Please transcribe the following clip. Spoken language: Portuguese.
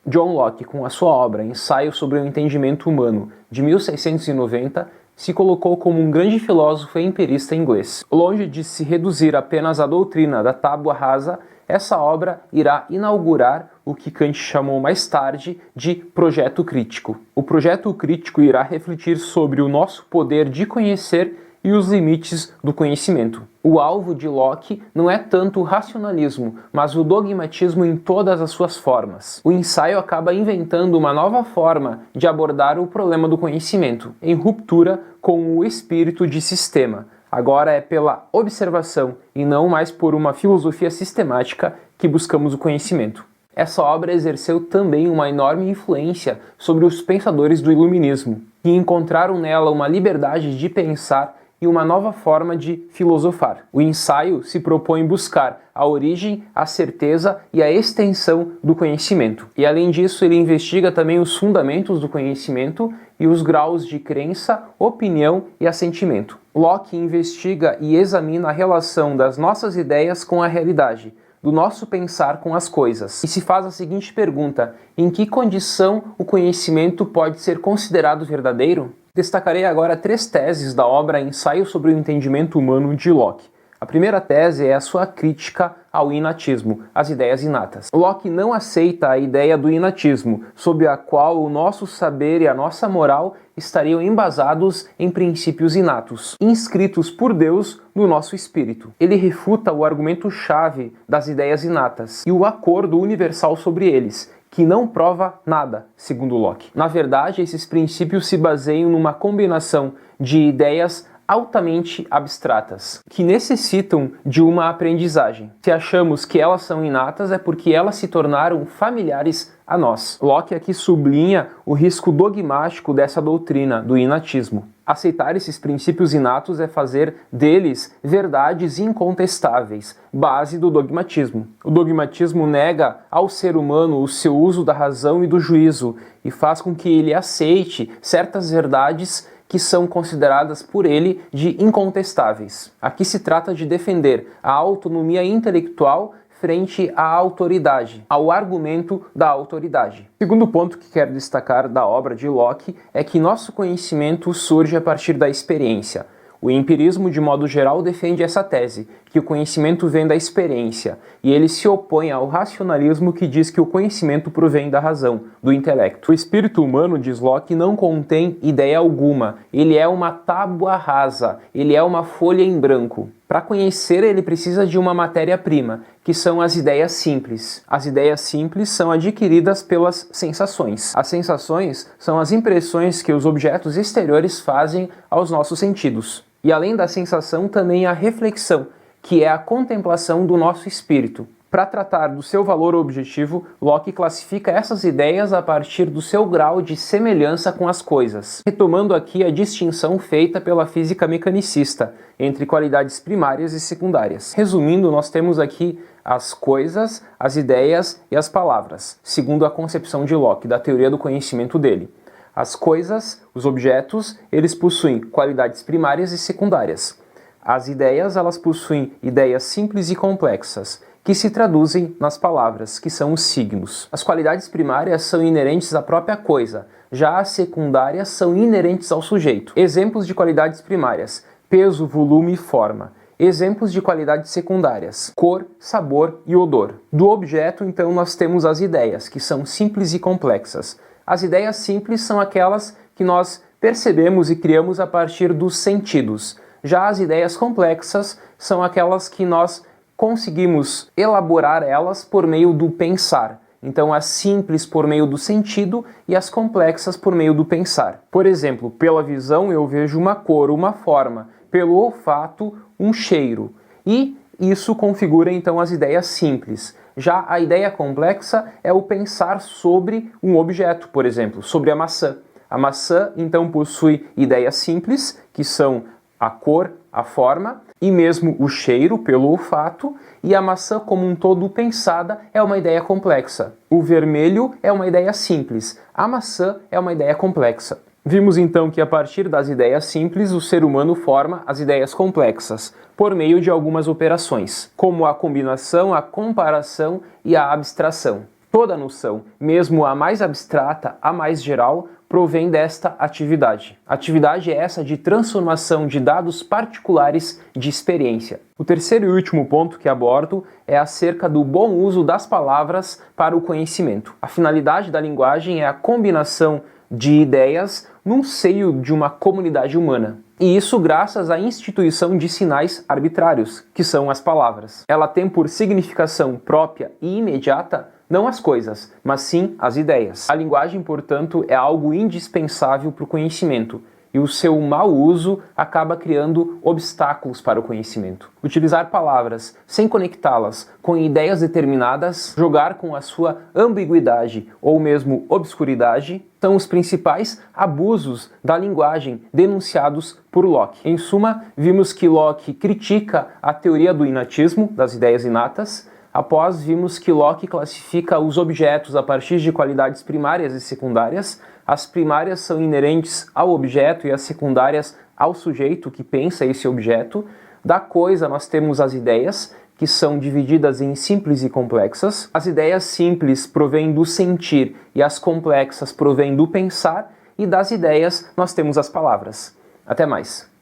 John Locke, com a sua obra Ensaio sobre o Entendimento Humano, de 1690, se colocou como um grande filósofo e empirista inglês. Longe de se reduzir apenas à doutrina da tábua rasa, essa obra irá inaugurar o que Kant chamou mais tarde de projeto crítico. O projeto crítico irá refletir sobre o nosso poder de conhecer e os limites do conhecimento. O alvo de Locke não é tanto o racionalismo, mas o dogmatismo em todas as suas formas. O ensaio acaba inventando uma nova forma de abordar o problema do conhecimento, em ruptura com o espírito de sistema. Agora é pela observação e não mais por uma filosofia sistemática que buscamos o conhecimento. Essa obra exerceu também uma enorme influência sobre os pensadores do Iluminismo, que encontraram nela uma liberdade de pensar e uma nova forma de filosofar. O ensaio se propõe buscar a origem, a certeza e a extensão do conhecimento. E além disso, ele investiga também os fundamentos do conhecimento e os graus de crença, opinião e assentimento. Locke investiga e examina a relação das nossas ideias com a realidade, do nosso pensar com as coisas. E se faz a seguinte pergunta: em que condição o conhecimento pode ser considerado verdadeiro? Destacarei agora 3 teses da obra Ensaio sobre o Entendimento Humano de Locke. A primeira tese é a sua crítica ao inatismo, as ideias inatas. Locke não aceita a ideia do inatismo, sob a qual o nosso saber e a nossa moral estariam embasados em princípios inatos, inscritos por Deus no nosso espírito. Ele refuta o argumento-chave das ideias inatas e o acordo universal sobre eles, que não prova nada, segundo Locke. Na verdade, esses princípios se baseiam numa combinação de ideias altamente abstratas, que necessitam de uma aprendizagem. Se achamos que elas são inatas, é porque elas se tornaram familiares a nós. Locke aqui sublinha o risco dogmático dessa doutrina do inatismo. Aceitar esses princípios inatos é fazer deles verdades incontestáveis, base do dogmatismo. O dogmatismo nega ao ser humano o seu uso da razão e do juízo e faz com que ele aceite certas verdades que são consideradas por ele de incontestáveis. Aqui se trata de defender a autonomia intelectual frente à autoridade, ao argumento da autoridade. O segundo ponto que quero destacar da obra de Locke é que nosso conhecimento surge a partir da experiência. O empirismo, de modo geral, defende essa tese, que o conhecimento vem da experiência, e ele se opõe ao racionalismo que diz que o conhecimento provém da razão, do intelecto. O espírito humano, diz Locke, não contém ideia alguma, ele é uma tábua rasa, ele é uma folha em branco. Para conhecer, ele precisa de uma matéria-prima, que são as ideias simples. As ideias simples são adquiridas pelas sensações. As sensações são as impressões que os objetos exteriores fazem aos nossos sentidos. E além da sensação, também a reflexão, que é a contemplação do nosso espírito. Para tratar do seu valor objetivo, Locke classifica essas ideias a partir do seu grau de semelhança com as coisas, retomando aqui a distinção feita pela física mecanicista entre qualidades primárias e secundárias. Resumindo, nós temos aqui as coisas, as ideias e as palavras, segundo a concepção de Locke, da teoria do conhecimento dele. As coisas, os objetos, eles possuem qualidades primárias e secundárias. As ideias, elas possuem ideias simples e complexas, que se traduzem nas palavras, que são os signos. As qualidades primárias são inerentes à própria coisa, já as secundárias são inerentes ao sujeito. Exemplos de qualidades primárias: peso, volume e forma. Exemplos de qualidades secundárias: cor, sabor e odor. Do objeto, então, nós temos as ideias, que são simples e complexas. As ideias simples são aquelas que nós percebemos e criamos a partir dos sentidos. Já as ideias complexas são aquelas que nós conseguimos elaborar elas por meio do pensar. Então, as simples por meio do sentido e as complexas por meio do pensar. Por exemplo, pela visão eu vejo uma cor, uma forma. Pelo olfato, um cheiro. E isso configura então as ideias simples. Já a ideia complexa é o pensar sobre um objeto, por exemplo, sobre a maçã. A maçã então possui ideias simples, que são a cor, a forma, e mesmo o cheiro pelo olfato, e a maçã como um todo pensada é uma ideia complexa. O vermelho é uma ideia simples, a maçã é uma ideia complexa. Vimos então que a partir das ideias simples o ser humano forma as ideias complexas, por meio de algumas operações, como a combinação, a comparação e a abstração. Toda noção, mesmo a mais abstrata, a mais geral, provém desta atividade. Atividade essa de transformação de dados particulares de experiência. O terceiro e último ponto que abordo é acerca do bom uso das palavras para o conhecimento. A finalidade da linguagem é a combinação de ideias num seio de uma comunidade humana. E isso graças à instituição de sinais arbitrários, que são as palavras. Ela tem por significação própria e imediata não as coisas, mas sim as ideias. A linguagem, portanto, é algo indispensável para o conhecimento, e o seu mau uso acaba criando obstáculos para o conhecimento. Utilizar palavras sem conectá-las com ideias determinadas, jogar com a sua ambiguidade ou mesmo obscuridade, são os principais abusos da linguagem denunciados por Locke. Em suma, vimos que Locke critica a teoria do inatismo, das ideias inatas. Após, vimos que Locke classifica os objetos a partir de qualidades primárias e secundárias. As primárias são inerentes ao objeto e as secundárias ao sujeito que pensa esse objeto. Da coisa, nós temos as ideias, que são divididas em simples e complexas. As ideias simples provêm do sentir e as complexas provêm do pensar. E das ideias, nós temos as palavras. Até mais!